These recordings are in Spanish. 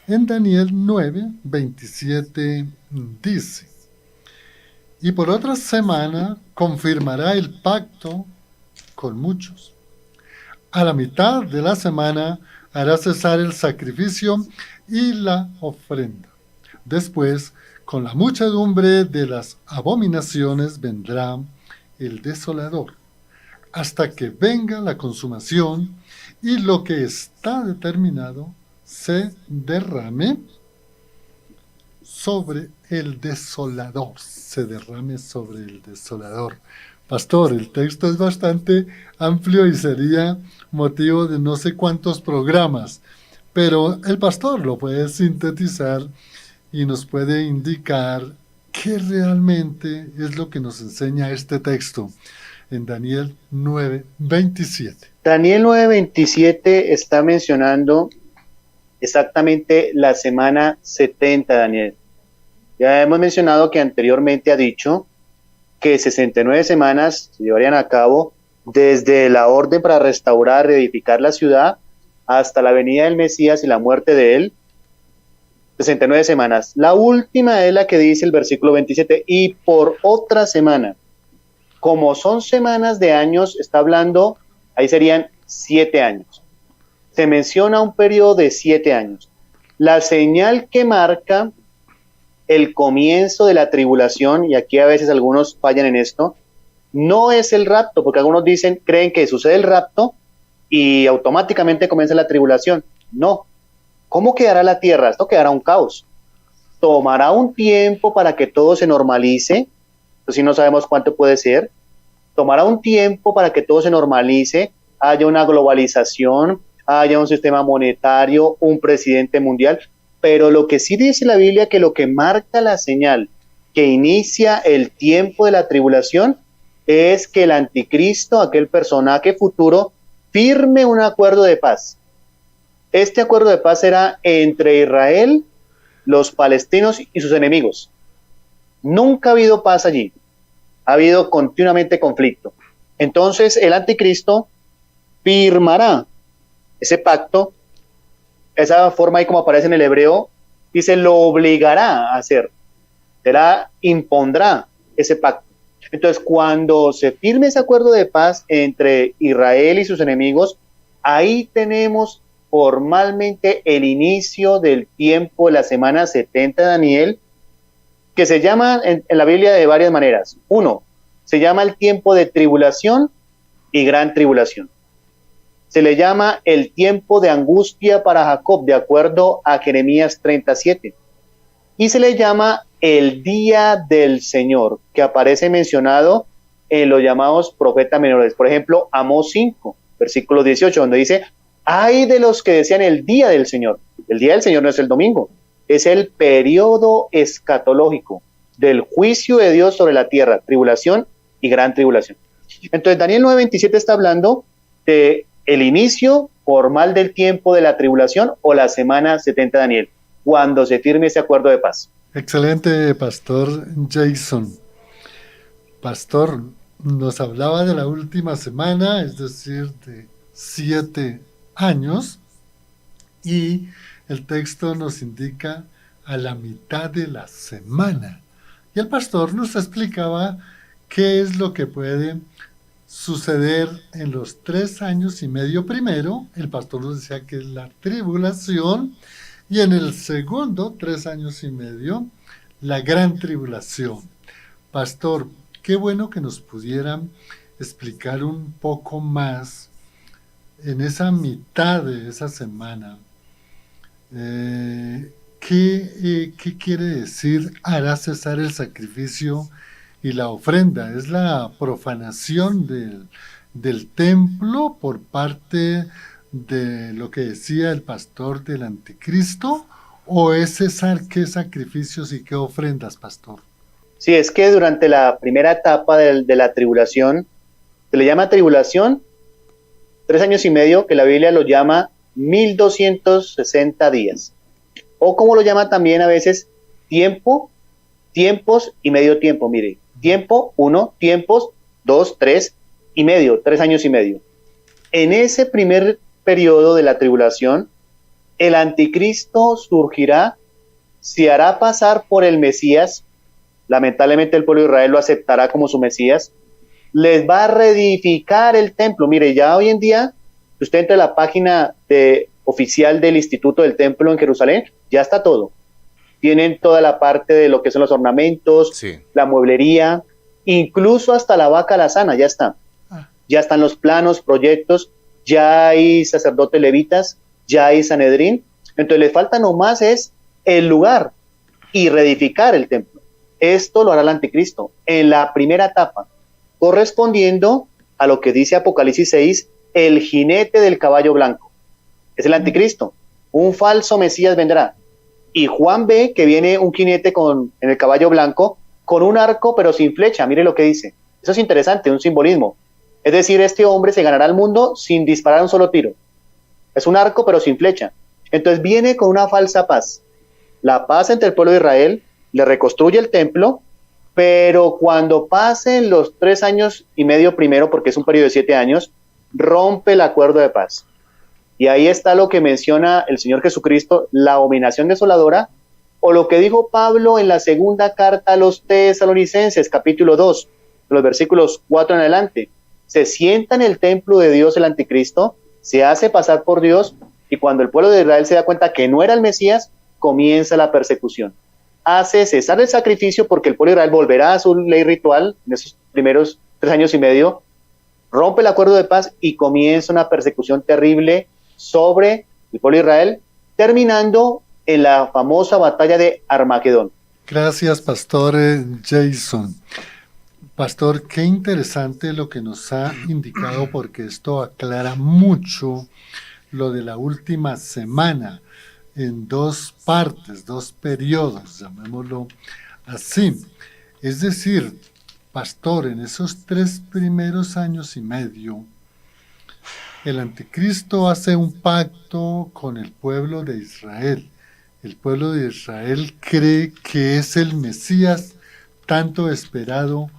En Daniel 9:27 dice: y por otra semana confirmará el pacto con muchos. A la mitad de la semana hará cesar el sacrificio y la ofrenda. Después, con la muchedumbre de las abominaciones vendrá el desolador, hasta que venga la consumación y lo que está determinado se derrame sobre el desolador, se derrame sobre el desolador. Pastor, el texto es bastante amplio y sería motivo de no sé cuántos programas, pero el pastor lo puede sintetizar y nos puede indicar qué realmente es lo que nos enseña este texto en Daniel 9:27. Daniel 9:27 está mencionando exactamente la semana 70, Daniel. Ya hemos mencionado que anteriormente ha dicho que 69 semanas se llevarían a cabo desde la orden para restaurar, reedificar la ciudad, hasta la venida del Mesías y la muerte de él, 69 semanas. La última es la que dice el versículo 27, y por otra semana. Como son semanas de años, está hablando, ahí serían 7 años. Se menciona un periodo de 7 años. La señal que marca el comienzo de la tribulación, y aquí a veces algunos fallan en esto, no es el rapto, porque algunos dicen, creen que sucede el rapto y automáticamente comienza la tribulación. No. ¿Cómo quedará la tierra? Esto quedará un caos. Tomará un tiempo para que todo se normalice, pues si no sabemos cuánto puede ser. Tomará un tiempo para que todo se normalice, haya una globalización, haya un sistema monetario, un presidente mundial, pero lo que sí dice la Biblia, que lo que marca la señal que inicia el tiempo de la tribulación es que el anticristo, aquel personaje futuro, firme un acuerdo de paz. Este acuerdo de paz será entre Israel, los palestinos y sus enemigos. Nunca ha habido paz allí, ha habido continuamente conflicto. Entonces el anticristo firmará ese pacto, esa forma ahí como aparece en el hebreo, dice lo obligará a hacer, será, impondrá ese pacto. Entonces cuando se firme ese acuerdo de paz entre Israel y sus enemigos, ahí tenemos formalmente el inicio del tiempo de la semana 70 de Daniel, que se llama en la Biblia de varias maneras. Uno, se llama el tiempo de tribulación y gran tribulación. Se le llama el tiempo de angustia para Jacob, de acuerdo a Jeremías 37. Y se le llama el día del Señor, que aparece mencionado en los llamados profetas menores. Por ejemplo, Amós 5, versículo 18, donde dice, ay de los que decían el día del Señor. El día del Señor no es el domingo, es el periodo escatológico del juicio de Dios sobre la tierra, tribulación y gran tribulación. Entonces Daniel 9:27 está hablando de el inicio formal del tiempo de la tribulación o la semana 70 de Daniel, cuando se firme ese acuerdo de paz. Excelente, Pastor Jason. Pastor, nos hablaba de la última semana, es decir, de 7 años, y el texto nos indica a la mitad de la semana. Y el pastor nos explicaba qué es lo que puede suceder en los 3 años y medio primero. El pastor nos decía que es la tribulación, y en el segundo 3 años y medio, la gran tribulación. Pastor, qué bueno que nos pudieran explicar un poco más en esa mitad de esa semana. ¿Qué quiere decir hará cesar el sacrificio y la ofrenda? ¿Es la profanación del templo por parte de lo que decía el pastor del anticristo? ¿O es cesar qué sacrificios y qué ofrendas, pastor? Sí, es que durante la primera etapa de la tribulación, se le llama tribulación 3 años y medio, que la Biblia lo llama 1260 días. O como lo llama también a veces, tiempo, tiempos y medio tiempo. Mire, tiempo 1, tiempos 2, 3 y medio, 3 años y medio. En ese primer periodo de la tribulación, el anticristo surgirá, se hará pasar por el Mesías, lamentablemente el pueblo de Israel lo aceptará como su Mesías, les va a reedificar el templo. Mire, ya hoy en día, usted entra a la página oficial del Instituto del Templo en Jerusalén, ya está todo. Tienen toda la parte de lo que son los ornamentos, Sí. la mueblería, incluso hasta la vaca alazana, ya está. Ya están los planos, proyectos, ya hay sacerdotes levitas, ya hay Sanedrín. Entonces le falta nomás es el lugar y reedificar el templo. Esto lo hará el anticristo en la primera etapa, correspondiendo a lo que dice Apocalipsis 6, el jinete del caballo blanco. Es el anticristo. Un falso Mesías vendrá. Y Juan ve que viene un jinete en el caballo blanco con un arco pero sin flecha. Mire lo que dice. Eso es interesante, un simbolismo. Es decir, este hombre se ganará el mundo sin disparar un solo tiro. Es un arco pero sin flecha. Entonces viene con una falsa paz. La paz entre el pueblo de Israel, le reconstruye el templo, pero cuando pasen los 3 años y medio primero, porque es un periodo de 7 años, rompe el acuerdo de paz. Y ahí está lo que menciona el Señor Jesucristo, la abominación desoladora, o lo que dijo Pablo en la segunda carta a los Tesalonicenses, capítulo 2, los versículos 4 en adelante. Se sienta en el templo de Dios el anticristo, se hace pasar por Dios, y cuando el pueblo de Israel se da cuenta que no era el Mesías, comienza la persecución. Hace cesar el sacrificio porque el pueblo de Israel volverá a su ley ritual en esos primeros 3 años y medio, rompe el acuerdo de paz y comienza una persecución terrible sobre el pueblo de Israel, terminando en la famosa batalla de Armagedón. Gracias, Pastor Jason. Pastor, qué interesante lo que nos ha indicado, porque esto aclara mucho lo de la última semana en 2 partes, 2 periodos, llamémoslo así. Es decir, Pastor, en esos 3 primeros años y medio, el anticristo hace un pacto con el pueblo de Israel. El pueblo de Israel cree que es el Mesías tanto esperado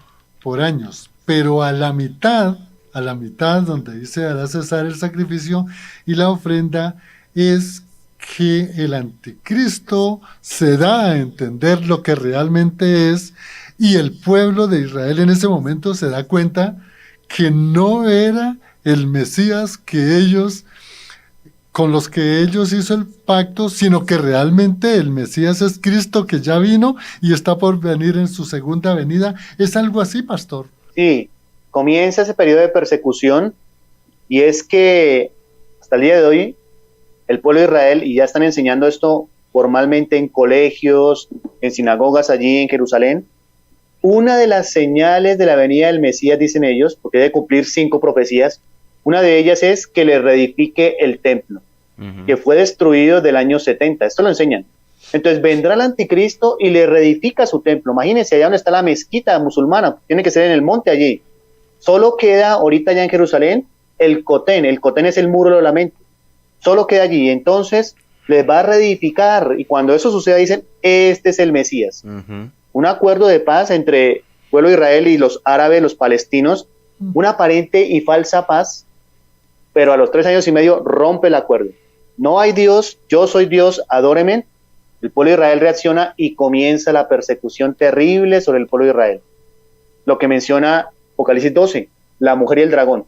por años, pero a la mitad donde dice hará cesar el sacrificio y la ofrenda, es que el anticristo se da a entender lo que realmente es, y el pueblo de Israel en ese momento se da cuenta que no era el Mesías con los que ellos hizo el pacto, sino que realmente el Mesías es Cristo, que ya vino y está por venir en su segunda venida. ¿Es algo así, Pastor? Sí, comienza ese periodo de persecución, y es que hasta el día de hoy el pueblo de Israel, y ya están enseñando esto formalmente en colegios, en sinagogas allí en Jerusalén, una de las señales de la venida del Mesías, dicen ellos, porque debe cumplir 5 profecías, una de ellas es que le reedifique el templo, que fue destruido del año 70. Esto lo enseñan. Entonces vendrá el anticristo y le reedifica su templo. Imagínense, allá donde está la mezquita musulmana, tiene que ser en el monte allí. Solo queda ahorita ya en Jerusalén el Cotén. El Cotén es el muro de los lamentos. Solo queda allí. Entonces les va a reedificar, y cuando eso suceda dicen, este es el Mesías. Un acuerdo de paz entre el pueblo de Israel y los árabes, los palestinos, una aparente y falsa paz, pero a los 3 años y medio rompe el acuerdo. No hay Dios, yo soy Dios, adóreme. El pueblo de Israel reacciona y comienza la persecución terrible sobre el pueblo de Israel. Lo que menciona Apocalipsis 12, la mujer y el dragón.